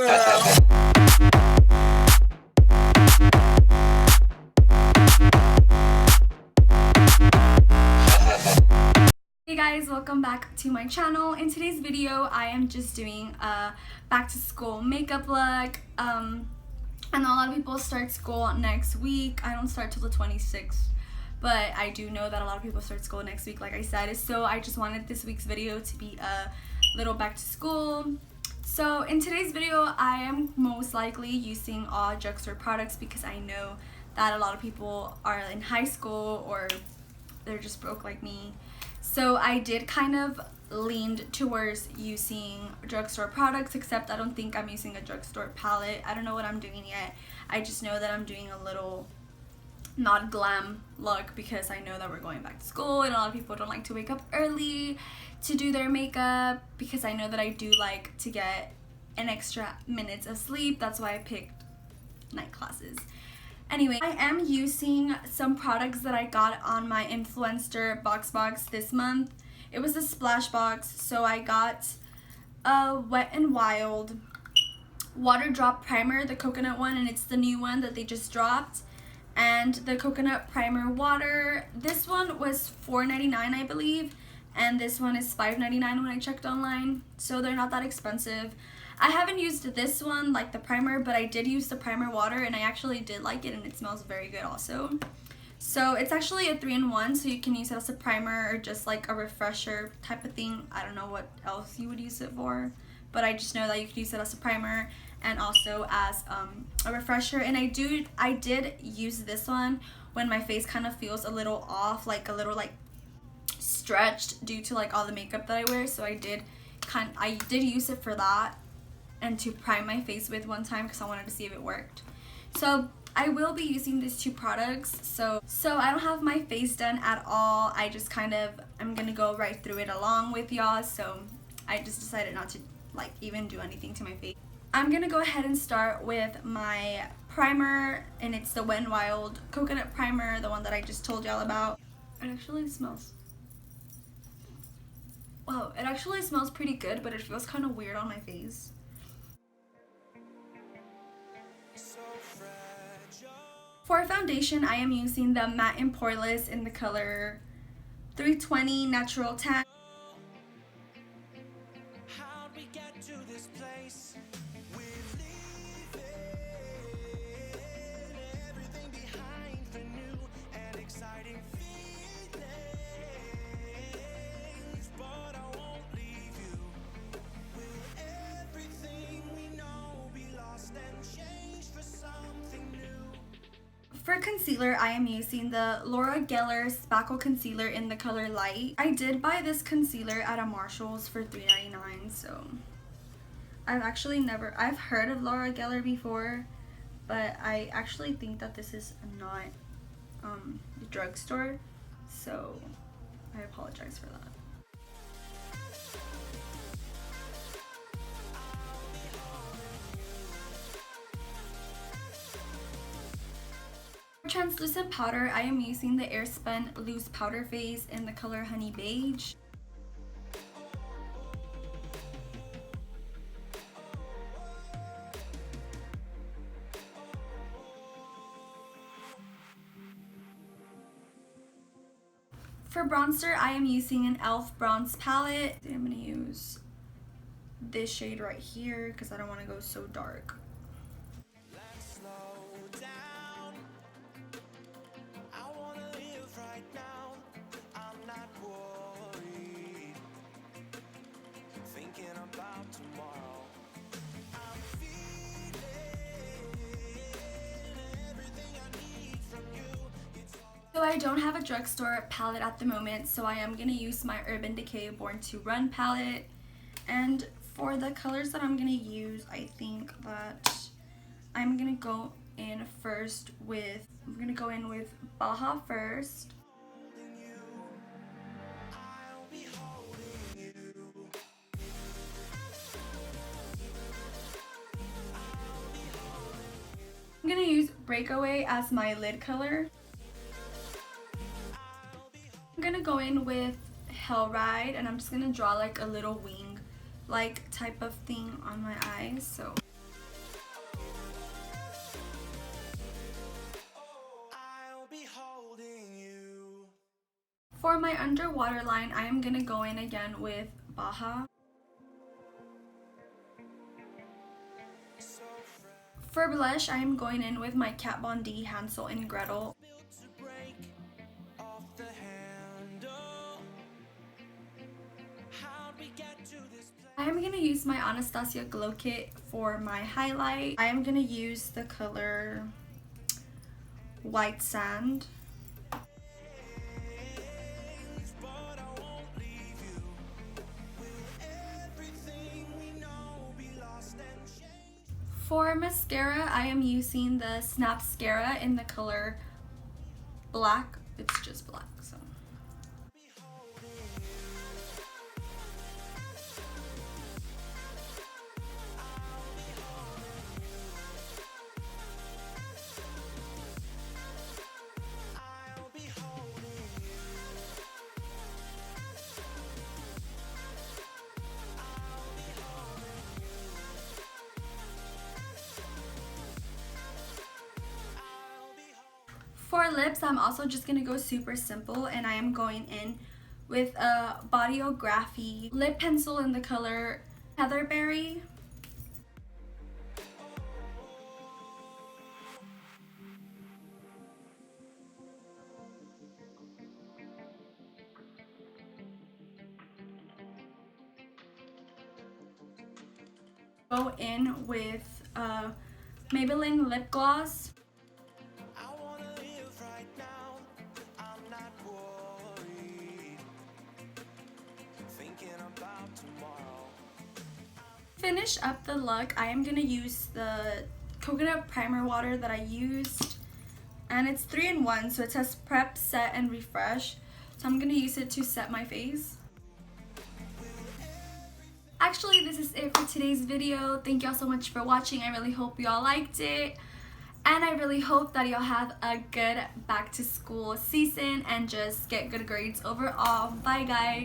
girl. Hey guys, welcome back to my channel. In today's video, I am just doing a back to school makeup look. I know a lot of people start school next week. I don't start till the 26th, but I do know that a lot of people start school next week, like I said. So I just wanted this week's video to be a little back to school. So in today's video, I am most likely using all drugstore products because I know that a lot of people are in high school or they're just broke like me. So I did kind of leaned towards using drugstore products, except I don't think I'm using a drugstore palette. I don't know what I'm doing yet. I just know that I'm doing a little not glam look because I know that we're going back to school and a lot of people don't like to wake up early to do their makeup, because I know that I do like to get an extra minutes of sleep. That's why I picked night classes. Anyway, I am using some products that I got on my Influenster box this month. It was a splash box, so I got a Wet n Wild water drop primer, the coconut one, and it's the new one that they just dropped, and the coconut primer water. This one was $4.99 I believe, and this one is $5.99 when I checked online, so they're not that expensive. I haven't used this one, like the primer, but I did use the primer water and I actually did like it, and it smells very good also. So it's actually a 3-in-1, so you can use it as a primer or just like a refresher type of thing. I don't know what else you would use it for, but I just know that you could use it as a primer and also as a refresher. And I did use this one when my face kind of feels a little off, like a little like stretched due to like all the makeup that I wear. So I did use it for that and to prime my face with one time because I wanted to see if it worked. So I will be using these two products. So I don't have my face done at all. I just I'm gonna go right through it along with y'all. So I just decided not to like even do anything to my face. I'm gonna go ahead and start with my primer, and it's the Wet n Wild coconut primer, the one that I just told y'all about. It actually smells, wow, it actually smells pretty good, but it feels kind of weird on my face. For foundation, I am using the Matte and Poreless in the color 320 Natural Tan. For concealer, I am using the Laura Geller Spackle Concealer in the color Light. I did buy this concealer at a Marshall's for $3.99, so I've heard of Laura Geller before, but I actually think that this is not the drugstore, so I apologize for that. For translucent powder, I am using the Airspun Loose Powder Face in the color Honey Beige. For bronzer, I am using an e.l.f. bronze palette. I'm going to use this shade right here because I don't want to go so dark. So I don't have a drugstore palette at the moment, so I am going to use my Urban Decay Born to Run palette. And for the colors that I'm going to use, I think that I'm going to go in with Baja first. I'm going to use Breakaway as my lid color. I'm gonna go in with Hell Ride, and I'm just gonna draw like a little wing like type of thing on my eyes. So For my underwater line, I am gonna go in again with Baja. For blush, I am going in with my KatVonD Hansel and Gretel. I am going to use my Anastasia Glow Kit for my highlight. I am going to use the color White Sand. For mascara, I am using the Snapscara in the color Black. It's just black, so. For lips, I'm also just going to go super simple, and I am going in with a Bodyography lip pencil in the color Heatherberry. Go in with Maybelline lip gloss. Finish up the look, I am going to use the coconut primer water that I used, and it's 3-in-1, so it says prep, set, and refresh, so I'm going to use it to set my face. Actually, this is it for today's video. Thank y'all so much for watching. I really hope y'all liked it, and I really hope that y'all have a good back to school season and just get good grades overall. Bye guys.